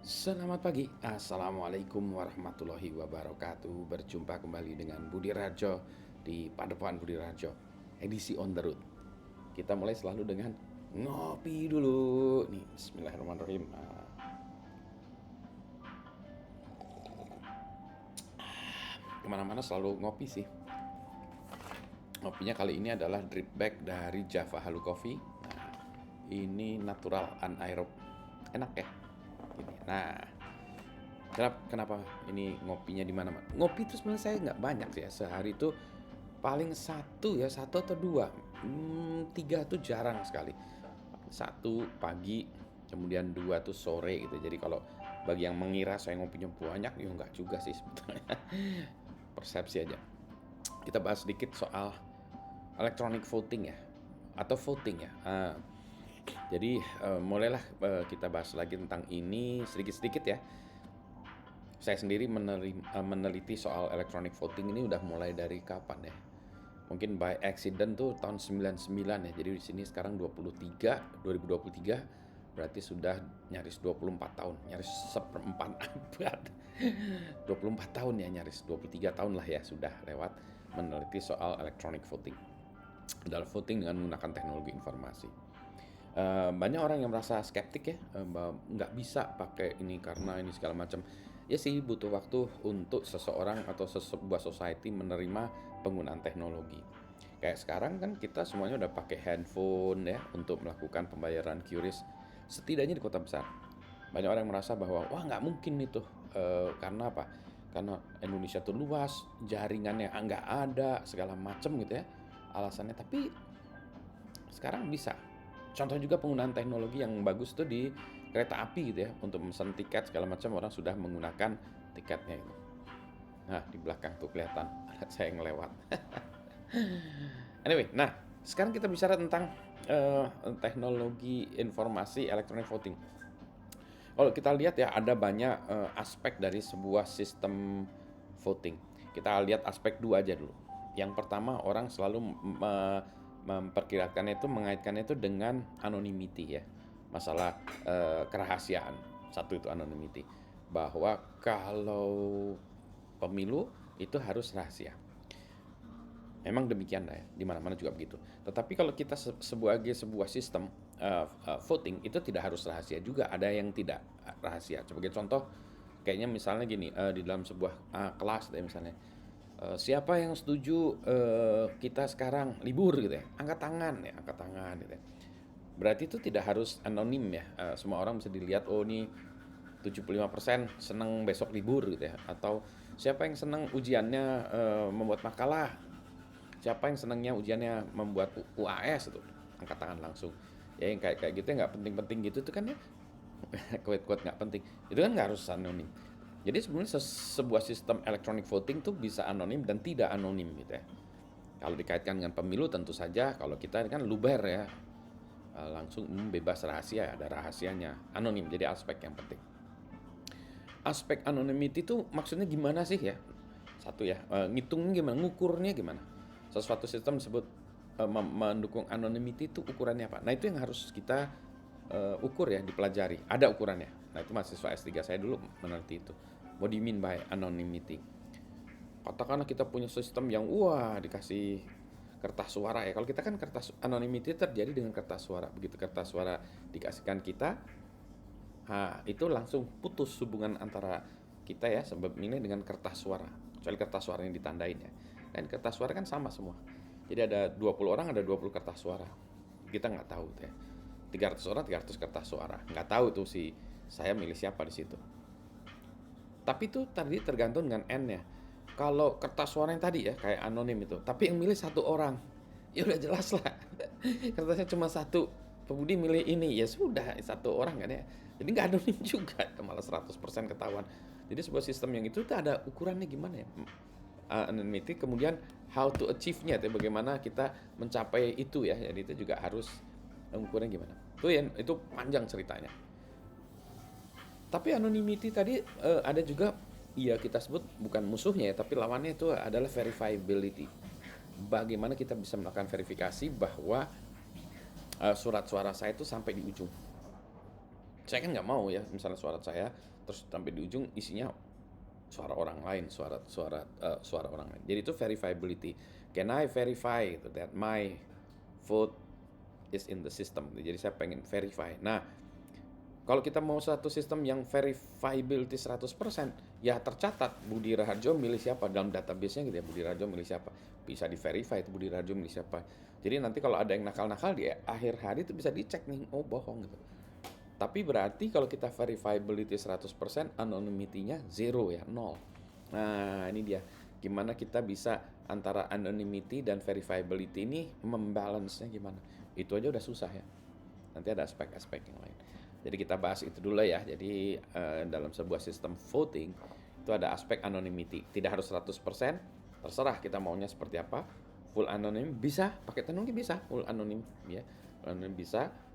Selamat pagi, Assalamualaikum warahmatullahi wabarakatuh. Berjumpa kembali dengan Budi Rajo di Padepokan Budi Rajo, edisi on the road. Kita mulai selalu dengan ngopi dulu. Nih, bismillahirrahmanirrahim. Kemana-mana selalu ngopi sih. Ngopinya kali ini adalah drip bag dari Java Halu Coffee. Nah, ini natural anaerob. Enak ya? Gini. Nah, kenapa ini ngopinya di mana? Ngopi itu sebenarnya saya nggak banyak sih ya. Sehari itu paling satu atau dua. Tiga tuh jarang sekali. Satu pagi, kemudian dua tuh sore gitu. Jadi kalau bagi yang mengira saya ngopinya banyak, ya nggak juga sih sebetulnya. Persepsi aja. Kita bahas sedikit soal electronic voting ya, atau voting ya. Jadi mulailah kita bahas lagi tentang ini sedikit-sedikit ya. Saya sendiri meneliti soal electronic voting ini udah mulai dari kapan ya? Mungkin by accident tuh tahun 99 ya. Jadi di sini sekarang 2023 berarti sudah nyaris 24 tahun, nyaris seperempat abad. 24 tahun ya, nyaris 23 tahun lah ya sudah lewat meneliti soal electronic voting. Adalah voting dengan menggunakan teknologi informasi. Banyak orang yang merasa skeptik ya, bahwa nggak bisa pakai ini karena ini segala macam. Ya sih butuh waktu untuk seseorang atau sebuah society menerima penggunaan teknologi. Kayak sekarang kan kita semuanya udah pakai handphone ya untuk melakukan pembayaran QRIS, setidaknya di kota besar. Banyak orang yang merasa bahwa wah nggak mungkin itu. Karena apa? Karena Indonesia tuh luas, jaringannya nggak ada segala macam gitu ya alasannya. Tapi sekarang bisa. Contoh juga penggunaan teknologi yang bagus tuh di kereta api gitu ya, untuk memesan tiket segala macam orang sudah menggunakan tiketnya itu. Nah, di belakang tuh kelihatan anak saya yang lewat. Anyway, nah sekarang kita bicara tentang teknologi informasi electronic voting. Kalau kita lihat ya ada banyak aspek dari sebuah sistem voting. Kita lihat aspek dua aja dulu. Yang pertama orang selalu memperkirakan itu mengaitkannya itu dengan anonymity ya. Masalah kerahasiaan. Satu itu anonymity. Bahwa kalau pemilu itu harus rahasia. Memang demikian lah ya, di mana-mana juga begitu. Tetapi kalau kita sebuah sistem voting itu tidak harus rahasia juga, ada yang tidak rahasia. Sebagai contoh, kayaknya misalnya gini, di dalam sebuah kelas deh misalnya, siapa yang setuju kita sekarang libur gitu ya, angkat tangan gitu ya. Berarti itu tidak harus anonim ya, semua orang bisa dilihat, oh ini 75% senang besok libur gitu ya, atau siapa yang senang ujiannya membuat makalah, siapa yang senangnya ujiannya membuat UAS itu angkat tangan langsung ya, yang kayak kayak gitu nggak penting-penting gitu tuh kan ya. Quote-quote nggak penting itu kan nggak harus anonim. Jadi sebenarnya sebuah sistem electronic voting tuh bisa anonim dan tidak anonim gitu ya. Kalau dikaitkan dengan pemilu tentu saja kalau kita kan luber ya, langsung bebas rahasia, ada rahasianya, anonim jadi aspek yang penting. Aspek anonymity itu maksudnya gimana sih ya? Satu ya, ngitungnya gimana, ngukurnya gimana? Sesuatu sistem disebut mendukung anonymity itu ukurannya apa? Nah itu yang harus kita ukur ya, dipelajari. Ada ukurannya. Nah itu mahasiswa S3 saya dulu meneliti itu. What do you mean by anonymity? Katakanlah kita punya sistem yang wah dikasih kertas suara ya. Kalau kita kan kertas anonymity terjadi dengan kertas suara. Begitu kertas suara dikasihkan kita, nah, itu langsung putus hubungan antara kita ya sebab ini dengan kertas suara. Kecuali kertas suara yang ditandain ya. Dan kertas suara kan sama semua. Jadi ada 20 orang ada 20 kertas suara. Kita nggak tahu tuh ya. 300 orang 300 kertas suara. Nggak tahu tuh si saya milih siapa di situ. Tapi itu tadi tergantung dengan N-nya. Kalau kertas suara yang tadi ya kayak anonim itu, tapi yang milih satu orang, ya udah jelas lah. Kertasnya cuma satu, Pembudi milih ini, ya sudah satu orang kan ya. Jadi nggak anonim juga, malah 100% ketahuan. Jadi sebuah sistem yang itu tuh ada ukurannya gimana ya? Anonymity, kemudian how to achieve-nya, bagaimana kita mencapai itu ya. Jadi itu juga harus ukurannya gimana. Itu panjang ceritanya. Tapi anonymity tadi ada juga ya kita sebut bukan musuhnya ya, tapi lawannya itu adalah verifiability. Bagaimana kita bisa melakukan verifikasi bahwa surat suara saya itu sampai di ujung. Saya kan nggak mau ya, misalnya suara saya, terus sampai di ujung isinya suara orang lain, suara orang lain. Jadi itu verifiability. Can I verify that my vote is in the system? Jadi saya pengen verify. Nah, kalau kita mau satu sistem yang verifiability 100%, ya tercatat Budi Raharjo milih siapa dalam database-nya gitu ya, Budi Raharjo milih siapa. Bisa di-verify itu Budi Raharjo milih siapa. Jadi nanti kalau ada yang nakal-nakal di akhir hari itu bisa dicek nih, oh bohong gitu. Tapi berarti kalau kita verifiability 100%, anonymity-nya zero ya, nol. Nah, ini dia. Gimana kita bisa antara anonymity dan verifiability ini membalance-nya gimana. Itu aja udah susah ya. Nanti ada aspek-aspek yang lain. Jadi kita bahas itu dulu ya. Jadi dalam sebuah sistem voting itu ada aspek anonymity. Tidak harus 100%, terserah kita maunya seperti apa. Full anonim bisa, pakai teknologi bisa, full anonim ya. Full anonim bisa.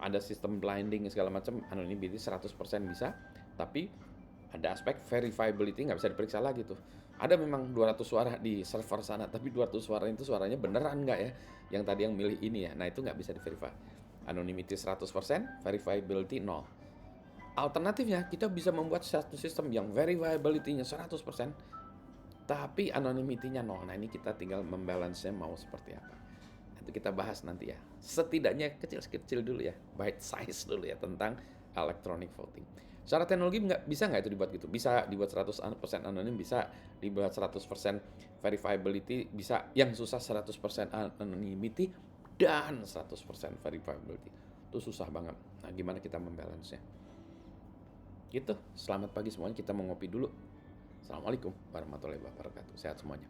Ada sistem blinding segala macam, anonymity 100% bisa, tapi ada aspek verifiability nggak bisa diperiksa lagi tuh. Ada memang 200 suara di server sana, tapi 200 suara itu suaranya beneran nggak ya? Yang tadi yang milih ini ya, nah itu nggak bisa di-verify. Anonymity 100%, verifiability 0. Alternatifnya, kita bisa membuat satu sistem yang verifiability-nya 100%, tapi anonymity-nya 0. Nah ini kita tinggal membalance-nya mau seperti apa. Itu kita bahas nanti ya. Setidaknya kecil-kecil dulu ya, bite size dulu ya tentang electronic voting. Secara teknologi bisa nggak itu dibuat gitu? Bisa dibuat 100% anonim, bisa dibuat 100% verifiability, bisa. Yang susah 100% anonymity dan 100% verifiability. Itu susah banget. Nah, gimana kita membalance-nya? Gitu. Selamat pagi semuanya. Kita mau ngopi dulu. Assalamualaikum warahmatullahi wabarakatuh. Sehat semuanya.